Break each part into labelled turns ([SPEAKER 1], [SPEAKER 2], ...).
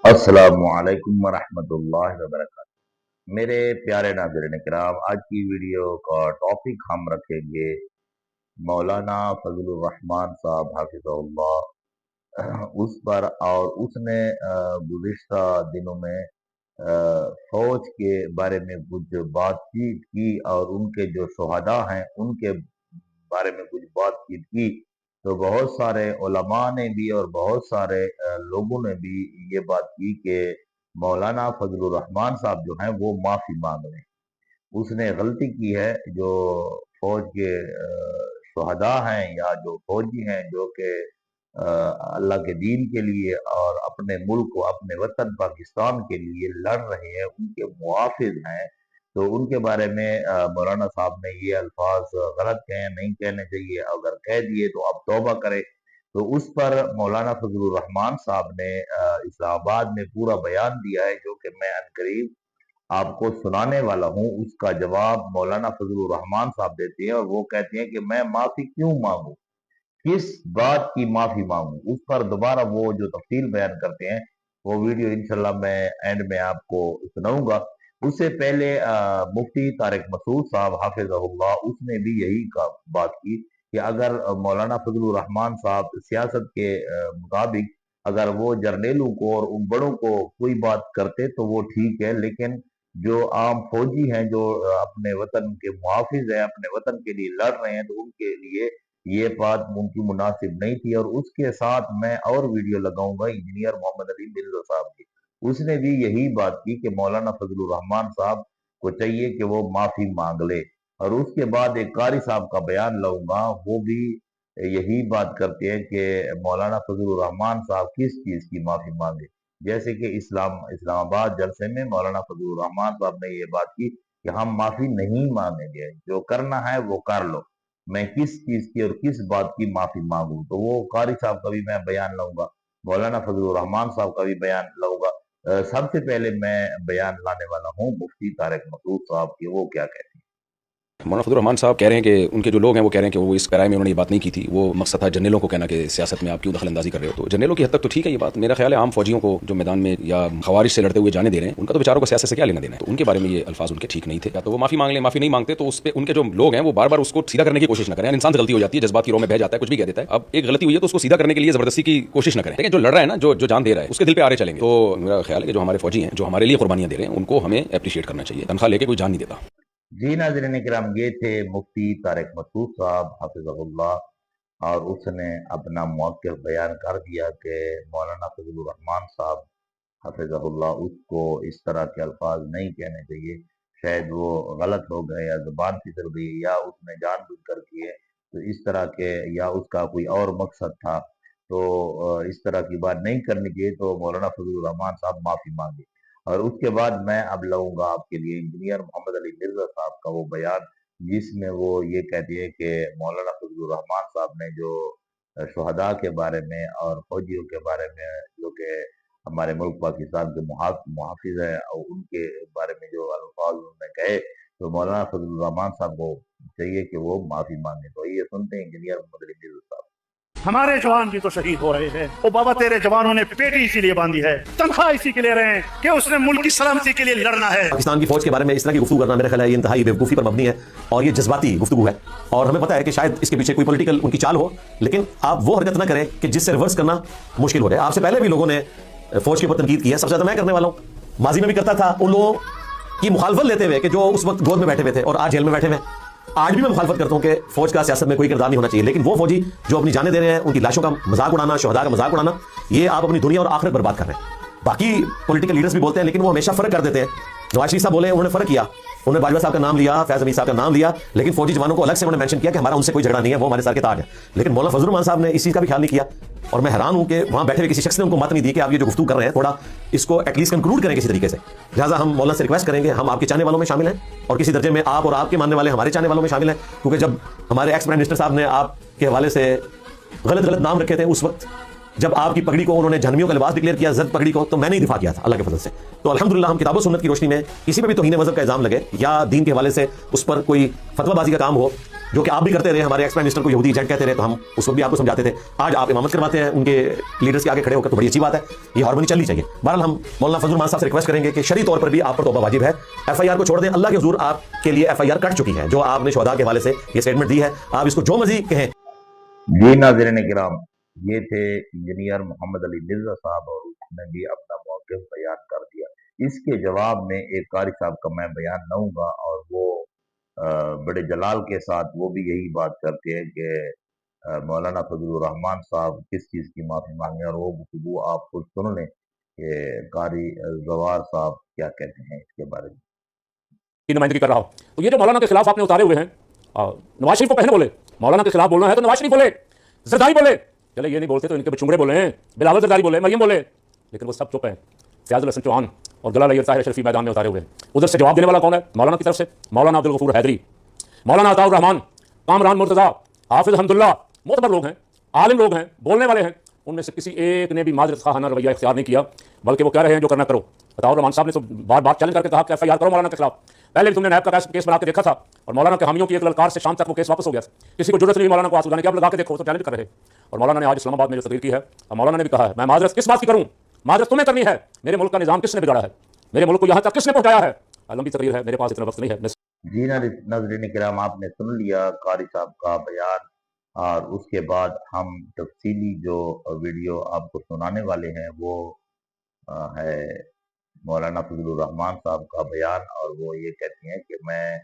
[SPEAKER 1] अस्सलामुअलैकुम वरहमतुल्लाहि वबरकातुहू। मेरे प्यारे नाज़रीन किराम, आज की वीडियो का टॉपिक हम रखेंगे मौलाना फजलुर रहमान साहब हाफिज़हुल्लाह उस पर। और उसने गुज़िश्ता दिनों में फौज के बारे में कुछ बातचीत की और उनके जो शुहदा हैं उनके बारे में कुछ बातचीत की। तो बहुत सारे उलमा ने भी और बहुत सारे लोगों ने भी ये बात की कि मौलाना फजलुर रहमान साहब जो हैं वो माफी मांग लें। उसने गलती की है। जो फौज के शुहदा हैं या जो फौजी हैं जो कि अल्लाह के दीन के लिए और अपने मुल्क को, अपने वतन पाकिस्तान के लिए लड़ रहे हैं, उनके मुआफिज हैं, तो उनके बारे में मौलाना साहब ने ये अल्फाज गलत कहे, नहीं कहने चाहिए। अगर कह दिए तो अब तौबा करें। तो उस पर मौलाना फजलुर रहमान साहब ने इस्लामाबाद में पूरा बयान दिया है, जो कि मैं अनकरीब आपको सुनाने वाला हूँ। उसका जवाब मौलाना फजलुर रहमान साहब देते हैं और वो कहते हैं कि मैं माफी क्यों मांगू, किस बात की माफी मांगू। उस पर दोबारा वो जो तफसील बयान करते हैं वो वीडियो इंशाल्लाह मैं एंड में आपको सुनाऊंगा। उससे पहले मुफ्ती तारिक मसूद साहब हाफिज़हुल्लाह उसने भी यही बात की कि अगर मौलाना फजलुर रहमान साहब सियासत के मुताबिक अगर वो जर्नेलों को और उन बड़ों को कोई बात करते तो वो ठीक है, लेकिन जो आम फौजी हैं जो अपने वतन के मुहाफिज हैं, अपने वतन के लिए लड़ रहे हैं, तो उनके लिए ये बात उनकी मुनासिब नहीं थी। और उसके साथ मैं और वीडियो लगाऊंगा इंजीनियर मोहम्मद अली मिर्जा साहब की। उसने भी यही बात की कि मौलाना फजलुर रहमान साहब को चाहिए कि वो माफी मांग ले। और उसके बाद एक कारी साहब का बयान लाऊंगा, वो भी यही बात करते हैं कि मौलाना फजलुर रहमान साहब किस चीज की माफी मांगे। जैसे कि इस्लामाबाद जलसे में मौलाना फजलुर रहमान साहब ने ये बात की कि हम माफी नहीं मांगेंगे, जो करना है वो कर लो, मैं किस चीज की और किस बात की माफी मांगू। तो वो कारी साहब का भी मैं बयान लाऊंगा, मौलाना फजलुर रहमान साहब का भी बयान लाऊंगा। सबसे पहले मैं बयान लाने वाला हूँ मुफ्ती तारिक मसूद साहब की, वो क्या कहते हैं।
[SPEAKER 2] मौलाना फजलुर रहमान साहब कह रहे हैं कि उनके जो लोग हैं वो कह रहे हैं कि वो इस कराए में उन्होंने ये बात नहीं की थी। वो मकसद था जर्नलों को कहना कि सियासत में आप क्यों दखल अंदाजी कर रहे हो। तो जर्नलों की हद तक तो ठीक है ये बात। मेरा ख्याल है आम फौजियों को जो मैदान में या खवारिश से लड़ते हुए जाने दे रहे हैं, उनका तो बेचारों को सियासत से क्या लेना देना है। तो उनके बारे में ये अल्फाज उनके ठीक नहीं थे। या तो वो माफी मांग लें, माफी नहीं मांगते तो उस पर उनके जो लोग हैं वो बार बार उसको सीधा करने की कोशिश न करें। इंसान से गलती हो जाती है, जज्बात की रो में बह जाता है, कुछ भी कह देता है। अब एक गलती हुई है तो उसको सीधा करने के लिए जबरदस्ती की कोशिश न करें। लेकिन जो लड़ रहा है ना, जो जान दे रहा है, उसके दिल पे आरे चलेंगे। तो मेरा ख्याल है कि जो हमारे फौजी हैं, जो हमारे लिए कुर्बानियां दे रहे हैं, उनको हमें अप्रिशिएट करना चाहिए। तनख्वाह लेके कोई जान नहीं देता।
[SPEAKER 1] जी नाज़रीन किराम, ये थे मुफ्ती तारिक मसूद साहब हाफिज़हुल्लाह। और उसने अपना मौक़िफ़ बयान कर दिया कि मौलाना फजलुर रहमान साहब हाफिज़हुल्लाह उसको इस तरह के अल्फाज नहीं कहने चाहिए। शायद वो गलत हो गए या ज़ुबान फिसल गई या उसने जानबूझकर किए, तो इस तरह के या उसका कोई और मकसद था, तो इस तरह की बात नहीं करनी चाहिए। तो मौलाना फजलुर रहमान साहब माफ़ी मांगे। और उसके बाद मैं अब लाऊंगा आपके लिए इंजीनियर मोहम्मद अली मिर्जा साहब का वो बयान, जिसमें वो ये कहते हैं कि मौलाना फजलुर रहमान साहब ने जो शुहदा के बारे में और फौजियों के बारे में, जो कि हमारे मुल्क पाकिस्तान के मुहाफिज है, और उनके बारे में जो अल्फाज उन्होंने कहे, तो मौलाना फजलुर रहमान साहब को चाहिए कि वो माफी मांगे। तो ये सुनते हैं इंजीनियर मोहम्मद अली मिर्जा साहब।
[SPEAKER 3] हमारे जवान भी तो शहीद हो रहे हैं। ओ बाबा, तेरे जवानों ने पेटी इसीलिए बांधी है, तनख्वाह इसी के लिए रहे हैं कि उसने मुल्क की सलामती के लिए लड़ना है।
[SPEAKER 4] पाकिस्तान की फौज के बारे में इस तरह की गुफ्तगू करना मेरा ख्याल है ये इंतहाई बेवकूफ़ी पर मबनी है और ये जज्बाती गुफ्तगू है। और हमें पता है कि शायद इसके पीछे कोई पॉलिटिकल उनकी चाल हो, लेकिन आप वो हरकत ना करें कि जिससे रिवर्स करना मुश्किल हो जाए। आपसे पहले भी लोगों ने फौज के ऊपर तनकीद की है, सबसे ज्यादा मैं करने वाला हूँ। माजी में भी करता था उन लोगों की मुखालफत लेते हुए कि जो उस वक्त गोद में बैठे हुए थे और आज जेल में बैठे हुए। आज भी मैं मुखालफत करता हूं कि फौज का सियासत में कोई किरदार नहीं होना चाहिए, लेकिन वो फौजी जो अपनी जानें दे रहे हैं, उनकी लाशों का मजाक उड़ाना, शहदा का मजाक उड़ाना, ये आप अपनी दुनिया और आखिरत बर्बाद कर रहे हैं। बाकी पॉलिटिकल लीडर्स भी बोलते हैं, लेकिन वो हमेशा फर्क कर देते हैं। नवाज शरीफ साहब बोले, उन्होंने फर्क किया, उन्होंने बाजवा साहब का नाम लिया, फैज अमीर साहब का नाम लिया, लेकिन फौजी जवानों को अलग से उन्होंने मेंशन किया कि हमारा उनसे कोई झगड़ा नहीं है, वो हमारे सर के ताज है। लेकिन मौलाना फजलुर रहमान साहब ने इस चीज का भी ख्याल नहीं किया। और मैं हैरान हूं कि वहां बैठे हुए किसी शख्स ने उनको मत नहीं दी कि आप ये जो गुफ्तगू कर रहे हैं थोड़ा इसको एटलीस्ट कंक्लूड करें किसी तरीके से। लिहाजा हम मौलाना से रिक्वेस्ट करेंगे, हम आपके चाहने वालों में शामिल हैं और किसी दर्जे में आप और आपके मानने वाले हमारे चाहने वालों में शामिल हैं, क्योंकि जब हमारे एक्स प्राइम मिनिस्टर साहब ने आपके हवाले से गलत नाम रखे थे उस वक्त जब आपकी पगड़ी को उन्होंने जहन्नमियों का लिबास डिक्लेयर किया, जर्द पगड़ी को, तो मैंने ही दिफा किया था अल्लाह के फजल से। तो अल्हम्दुलिल्लाह हम किताब सुन्नत की रोशनी में किसी पे भी तौहीन मज़हब का इल्जाम लगे या दीन के हवाले से उस पर कोई फतवाबाजी का काम हो, जो कि आप भी करते रहे, हमारे एक्स प्राइम मिनिस्टर को यहूदी एजेंट कहते रहे, तो हम उस वक्त भी आपको समझाते थे। आज आप इमामत करवाते हैं उनके लीडर्स के आगे खड़े होकर, तो बड़ी अच्छी बात है, ये हार्मनी चलनी चाहिए। बहरहाल हम मौलाना फजलुर रहमान साहब से रिक्वेस्ट करेंगे कि शरई तौर पर भी आप पर तौबा वाजिब है। FIR को छोड़ दें, अल्लाह के हुजूर आपके लिए FIR कट चुकी है, जो आपने शुहदा के हवाले से ये स्टेटमेंट दी है, आप इसको जो मर्जी कहें।
[SPEAKER 1] जी नाज़रीन किराम, ये थे इंजीनियर मोहम्मद अली मिर्जा साहब और उसने भी अपना मौक़िफ़ बयान कर दिया। इसके जवाब में एक कारी साहब का मैं बयान लाऊंगा और वो बड़े जलाल के साथ वो भी यही बात करते हैं कि मौलाना फजलुर रहमान साहब किस चीज़ की माफ़ी मांगे, और वो गुफ्तगू आप खुद सुन लें कि कारी जवार साहब क्या कहते हैं इसके बारे में।
[SPEAKER 5] की नुमाइंदगी कर रहा हो। तो ये जो मौलाना के खिलाफ आपने उतारे हुए हैं, नवाज शरीफ को पहले बोले मौलाना के खिलाफ बोलना है तो नवाज शरीफ बोले, जरदारी बोले, चले ये नहीं बोलते तो इनके बचुंगड़े बोले हैं, बिलावल जरदारी बोले, मरियम बोले, लेकिन वो सब चुप हैं। फयाजुल हसन चौहान और गला लैयर ताहिर शरीफी मैदान में उतारे हुए हैं। उधर से जवाब देने वाला कौन है? मौलाना की तरफ से मौलाना अब्दुल गफूर हैदरी, मौलाना अताउर रहमान, कामरान मुर्तज़ा, हाफिज हम्दुल्लाह, मोतबर लोग हैं, आलिम लोग हैं, बोलने वाले हैं। उनमें से किसी एक ने भी माजरत खाना रवैया इख्तियार नहीं किया, बल्कि वो कह रहे हैं जो करना करो। अताउर रहमान साहब ने तो बार बार चैलेंज करके कहा कि FIR करो मौलाना के खिलाफ। पहले भी तुमने नैब का केस बना के देखा था और मौलाना के हामियों की एक ललकार से शाम तक वो केस वापस हो गया था। किसी को जरूरत नहीं मौलाना को आंसू लाने की, आप लगा के देखो, तो चैलेंज कर रहे। और मौलाना ने आज इस्लामाबाद में जो तकरीर की है, और मौलाना ने भी कहा है मैं माजरत किस बात की करूँ, माजरत तुम्हें करनी है, मेरे मुल्क का निज़ाम किसने बिगाड़ा है, मेरे मुल्क को यहाँ तक किसने पहुँचाया है। लंबी तकरीर है, मेरे पास इतना वक्त नहीं है।
[SPEAKER 1] जी नाज़रीन किराम, आपने सुन लिया कारी साहब का बयान, और उसके बाद हम तफसीली जो वीडियो आपको सुनाने वाले हैं वो है मौलाना फजलुर रहमान साहब का बयान। और वो ये कहते हैं कि मैं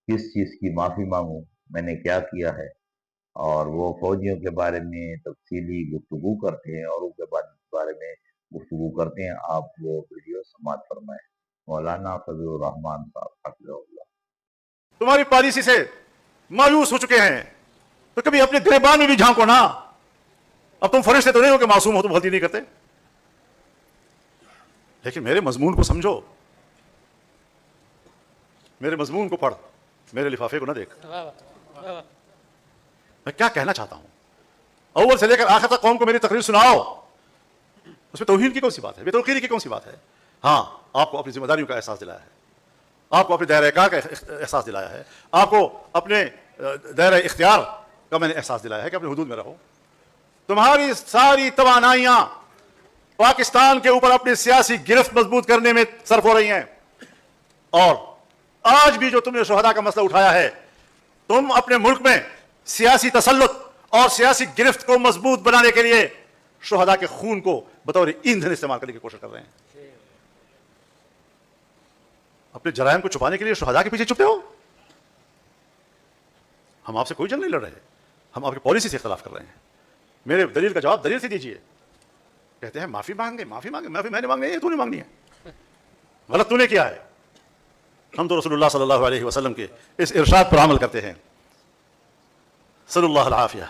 [SPEAKER 1] किस चीज़ की माफ़ी मांगूँ, मैंने क्या किया है, और वो फौजियों के बारे में तफसीली गुफ्तगू करते हैं और उनके बारे में गुफ्तगू करते हैं। आप वो वीडियो समाअत फरमाएं। मौलाना फजलुर रहमान साहब हफ़िज़हुल्लाह।
[SPEAKER 3] तुम्हारी पॉलिसी से मायूस हो चुके हैं, तो कभी अपने गिरबान में भी झांको ना। अब तुम फरिश्ते तो नहीं हो कि मासूम हो तो गलती नहीं करते, लेकिन मेरे मजमून को समझो, मेरे मजमून को पढ़, मेरे लिफाफे को ना देख। मैं क्या कहना चाहता हूं, अव्वल से लेकर आखिर तक कौम को मेरी तकरीर सुनाओ। उसमें तौहीन की कौन सी बात है, बेतौकीरी की कौन सी बात है? हाँ, आपको अपनी जिम्मेदारियों का एहसास दिलाया है, आपको अपने दायरा-ए-कार का एहसास दिलाया है, आपको अपने दायरा-ए-इख्तियार का मैंने एहसास दिलाया है कि अपने हुदूद में रहो। तुम्हारी सारी तवानाइयां पाकिस्तान के ऊपर अपनी सियासी गिरफ्त मजबूत करने में सर्फ हो रही हैं, और आज भी जो तुमने शुहदा का मसला उठाया है, तुम अपने मुल्क में सियासी तसल्लुत और सियासी गिरफ्त को मजबूत बनाने के लिए शुहदा के खून को बतौर ईंधन इस्तेमाल करने की कोशिश कर रहे हैं। अपने जराइम को छुपाने के लिए शुहदा के पीछे छुपते हो। हम आपसे कोई जंग नहीं लड़ रहे, हम आपकी पॉलिसी से इख्तलाफ कर रहे हैं। मेरे दलील का जवाब दलील से दीजिए। कहते हैं माफी मांगे, माफी मांगे, माफी मैंने मांगनी है, तूने मांगनी है। गलत तूने किया है। हम तो रसूलुल्लाह सल्लल्लाहु अलैहि वसल्लम के इस इरशाद पर अमल करते हैं, सल्लल्लाहु अलैहि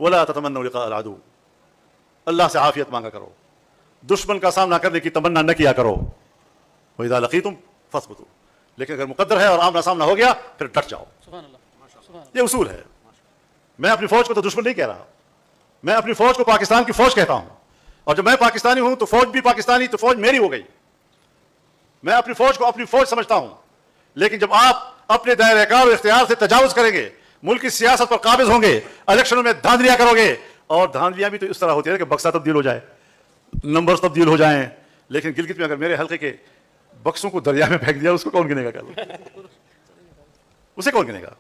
[SPEAKER 3] वला ततमन्नू लिक़ा अल-अदू, अल्लाह से आफियत मांगा करो, दुश्मन का सामना करने की तमन्ना न किया करो। व इज़ा लक़ीतुम फस्बुतू, लेकिन अगर मुक़द्दर है और आमना सामना हो गया फिर डट जाओ। ये उसूल है। मैं अपनी फौज को तो दुश्मन नहीं कह रहा, मैं अपनी फौज को पाकिस्तान की फौज कहता हूं, और जब मैं पाकिस्तानी हूं तो फौज भी पाकिस्तानी, तो फौज मेरी हो गई। मैं अपनी फौज को अपनी फौज समझता हूं। लेकिन जब आप अपने दायरे-ए-कार और इख्तियार से तजावुज करेंगे, मुल्क की सियासत पर काबिज होंगे, इलेक्शनों में धांधलियां करोगे, और धांधलियां भी तो इस तरह होती है कि बक्सा तब्दील हो जाए, नंबर्स तब्दील हो जाएं। लेकिन गिलगित में अगर मेरे हल्के के बक्सों को दरिया में फेंक दिया, उसको कौन गिनेगा? कल उसे कौन गिनेगा?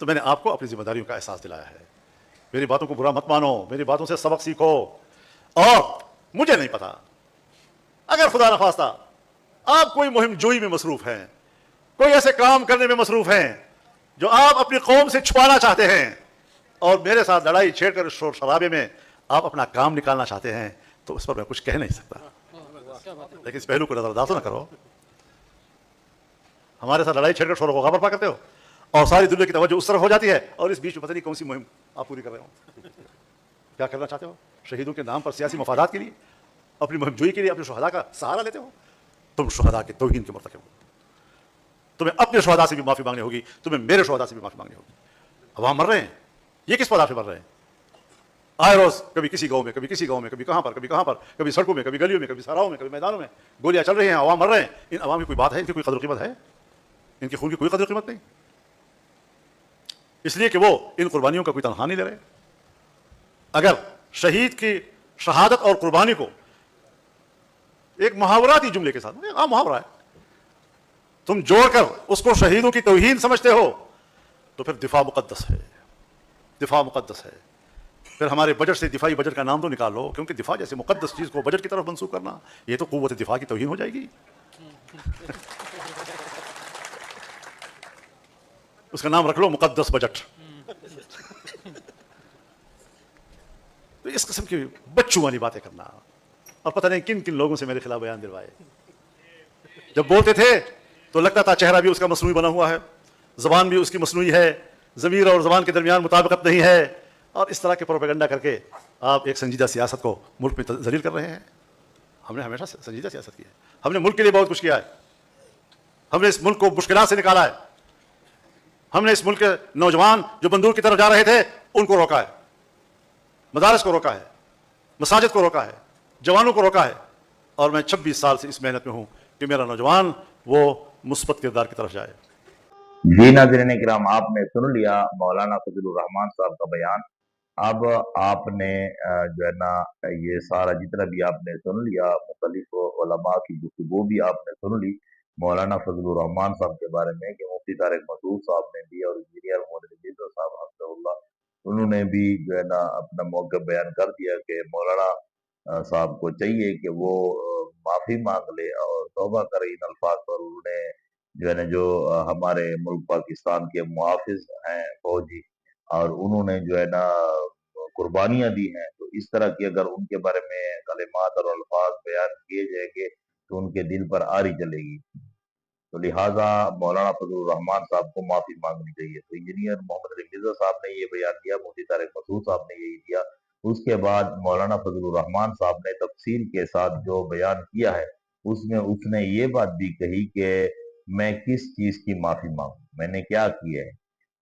[SPEAKER 3] तो मैंने आपको अपनी जिम्मेदारियों का एहसास दिलाया है। मेरी बातों को बुरा मत मानो, मेरी बातों से सबक सीखो। और मुझे नहीं पता, अगर खुदा न खास्ता आप कोई मुहिम जोई में मसरूफ हैं, कोई ऐसे काम करने में मसरूफ हैं जो आप अपनी कौम से छुपाना चाहते हैं, और मेरे साथ लड़ाई छेड़कर शोर शराबे में आप अपना काम निकालना चाहते हैं, तो उस पर मैं कुछ कह नहीं सकता। लेकिन इस पहलू को नजरअंदाज तो ना करो। हमारे साथ लड़ाई छेड़कर शोर को बर्पा करते हो, और सारी दुनिया की तवज्जो उस तरफ हो जाती है, और इस बीच में पता नहीं कौन सी मुहिम आप पूरी कर रहे हो। क्या करना चाहते हो? शहीदों के नाम पर सियासी मफादात के लिए, अपनी मुहिम जोई के लिए अपने शुहदा का सहारा लेते हो। तुम शुहदा के तौहीन के मुर्तकिब हो। तुम्हें अपने शुहदा से भी माफी मांगनी होगी, तुम्हें मेरे शुहदा से भी माफी मांगनी होगी। अब हम मर रहे हैं, ये किस पर आप मर रहे हैं? आए रोज कभी किसी गांव में, कभी किसी गांव में, कभी कहां पर, कभी कहां पर, कभी सड़कों में, कभी गलियों में, कभी सराहों में, कभी मैदानों में गोलियां चल रही हैं, अवाम मर रहे हैं। इन अवाम की कोई बात है? इनकी कोई कदर कीमत है? इनके खून की कोई कदर कीमत नहीं, इसलिए कि वो इन कुर्बानियों का कोई तनख्वाह नहीं ले रहे। अगर शहीद की शहादत और कुर्बानी को एक मुहावराती जुमले के साथ, आम मुहावरा है, तुम जोड़कर उसको शहीदों की तौहीन समझते हो, तो फिर दिफा मुकद्दस है, दिफा मुकद्दस है। फिर हमारे बजट से दिफाई बजट का नाम तो निकाल लो, क्योंकि दिफा जैसे मुकद्दस चीज को बजट की तरफ मंसूब करना, ये तो कुव्वत दिफा की तौहीन हो जाएगी। उसका नाम रख लो मुकद्दस बजट। तो इस किस्म की बच्चों वाली बातें करना, और पता नहीं किन किन लोगों से मेरे खिलाफ बयान दिलवाए। जब बोलते थे तो लगता था चेहरा भी उसका मसनूई बना हुआ है, जबान भी उसकी मसनूई है, ज़मीर और जबान के दरमियान मुताबिकत नहीं है, और इस तरह के प्रोपेगेंडा करके आप एक संजीदा सियासत को मुल्क में जलील कर रहे हैं। हमने हमेशा संजीदा सियासत की है, हमने मुल्क के लिए बहुत कुछ किया है, हमने इस मुल्क को मुश्किलात से निकाला है, हमने इस मुल्क के नौजवान जो बंदूक की तरफ जा रहे थे उनको रोका है, मदारस को रोका है, मसाजिद को रोका है, जवानों को रोका है, और मैं 26 साल से इस मेहनत में हूं कि मेरा नौजवान वो मुस्बत किरदार की तरफ जाए।
[SPEAKER 1] जी नाज़रीन किराम, आपने सुन लिया मौलाना फजलुर रहमान साहब का बयान। अब आपने जो है ना ये सारा जितना भी आपने सुन लिया, मुख्तलिफ उलमा की गुफ्तगू भी आपने सुन ली मौलाना फजलुर रहमान साहब के बारे में, कि मुफ्ती तारिक मसूद साहब ने भी और इंजीनियर मोहम्मद रजीज़ साहब हफ़िज़हुल्लाह, उन्होंने भी जो है ना अपना मौक़िफ़ बयान कर दिया कि मौलाना साहब को चाहिए कि वो माफ़ी मांग ले और तौबा करे इन अल्फाज पर। उन्होंने जो है ना जो हमारे मुल्क पाकिस्तान के मुहाफिज हैं फौजी, और उन्होंने जो है ना कुर्बानियां दी हैं, तो इस तरह की अगर उनके बारे में कलिमात और अल्फाज बयान किए जाएंगे तो उनके दिल पर आरी चलेगी। तो लिहाजा मौलाना फजलुर रहमान साहब को माफी मांगनी चाहिए। तो इंजीनियर मोहम्मद रफीजा साहब ने ये बयान दिया, मुफ्ती तारिक मसूद साहब ने यही दिया। उसके बाद मौलाना फजलुर रहमान साहब ने तफसील के साथ जो बयान किया है उसमें उसने ये बात भी कही कि मैं किस चीज की माफी मांगू, मैंने क्या किया है,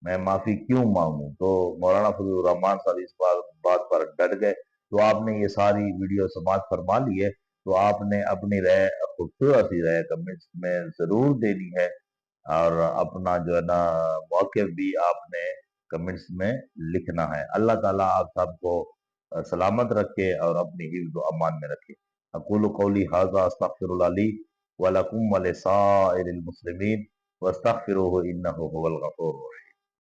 [SPEAKER 1] मैं माफी क्यों मांगू। तो मौलाना फजलुर रहमान साहब इस बात पर डट गए। तो आपने ये सारी वीडियो समाप्त फरमा ली है, तो आपने अपनी राय, खूबसूरत सी राय कमेंट्स में जरूर देनी है, और अपना जो है ना मौक़िफ़ भी आपने कमेंट्स में लिखना है। अल्लाह ताला आप सबको सलामत रखे और अपनी हिफ्ज़ व अमान में रखे। अक़ूलु क़ौली हाज़ा अस्तग़फ़िरुल्लाह ली व लकुम व लिसाइरिल मुस्लिमीन वस्तग़फ़िरूहु इन्नहु हुवल गफ़ूरुर रहीम।